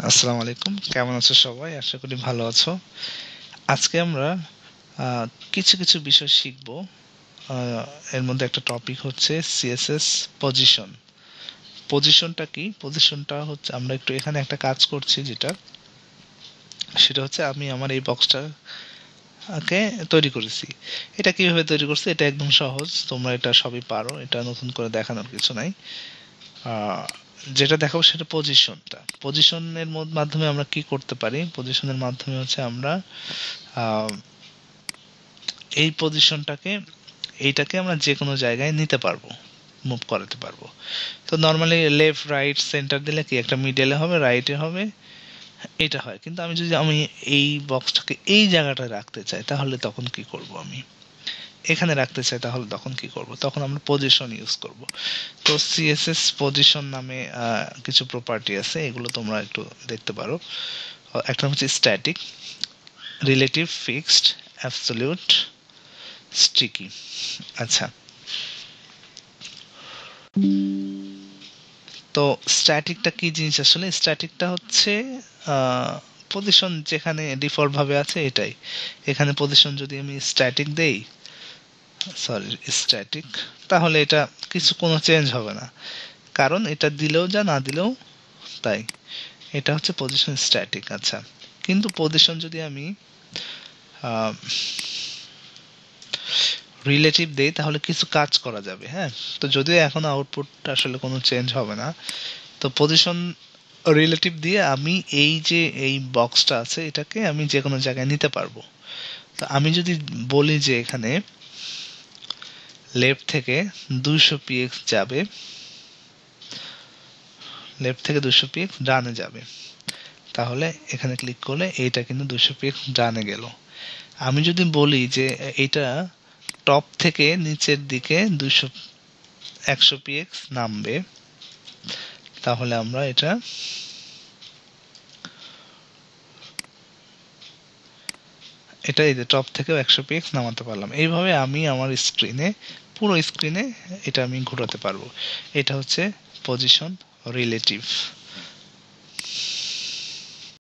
আসসালামু আলাইকুম, কেমন আছো সবাই? আশা করি ভালো আছো। আজকে আমরা কিছু কিছু বিষয় শিখব। এর মধ্যে একটা টপিক হচ্ছে সিএসএস পজিশন। পজিশনটা কি? পজিশনটা হচ্ছে আমরা একটু এখানে একটা কাজ করছি, সেটা হচ্ছে আমি আমার এই বক্সটাকে তৈরি করেছি। এটা কিভাবে তৈরি করছি? এটা একদম সহজ, তোমরা এটা সবই পারো, এটা নতুন করে দেখানোর কিছু নাই। যেটা দেখাবো সেটা পজিশনটা। পজিশনের মাধ্যমে আমরা কি করতে পারি? পজিশনের মাধ্যমে হচ্ছে আমরা এই পজিশনটাকে এইটাকে আমরা যে কোনো জায়গায় নিতে পারবো, মুভ করাতে পারবো। তো নর্মালি লেফট রাইট সেন্টার দিলে কি একটা মিডলে হবে, রাইটে হবে, এটা হয়। কিন্তু আমি যদি এই বক্সটাকে এই জায়গাটায় রাখতে চাই, তাহলে তখন কি করব? আমি এখানে রাখতে চাই, তাহলে তখন কি করব? তখন আমরা পজিশন ইউজ করব। তো সিএসএস পজিশন নামে কিছু প্রপার্টি আছে, এগুলো তোমরা একটু দেখতে পারো। একটা হচ্ছে static, relative, fixed, absolute, sticky. আচ্ছা, তো স্ট্যাটিকটা কি জিনিস? আসলে স্ট্যাটিকটা হচ্ছে পজিশন যেখানে ডিফল্ট ভাবে আছে এটাই। এখানে পজিশন যদি আমি স্ট্যাটিক দেই, স্ট্যাটিক, তাহলে এটা কোনো চেঞ্জ হবে না, কারণ এটা দিলেও যা, না দিলেও তাই। এটা হচ্ছে পজিশন স্ট্যাটিক। আচ্ছা, কিন্তু পজিশন যদি আমি রিলেটিভ দেই, তাহলে কিছু কাজ করা যাবে। হ্যাঁ, তো যদিও এখন আউটপুট আসলে কোনো চেঞ্জ হবে না। তো পজিশন রিলেটিভ দিয়ে আমি এই বক্সটা আছে, এটাকে আমি যে কোনো জায়গায় নিতে পারবো। তো আমি যদি বলি যে এখানে লেফট থেকে 200 px যাবে, লেফট থেকে 200 px ডানে যাবে, তাহলে এখানে ক্লিক করলে এইটা কিন্তু 200 px ডানে গেল। আমি যদি বলি যে এটা টপ থেকে নিচের দিকে 100 px নামবে, তাহলে আমরা এটা এই যে টপ থেকেও 100 px নামাতে পারলাম। এইভাবে আমি আমার পুরো স্ক্রিনে এটা আমি ঘোরাতে পারবো। এটা হচ্ছে পজিশন রিলেটিভ।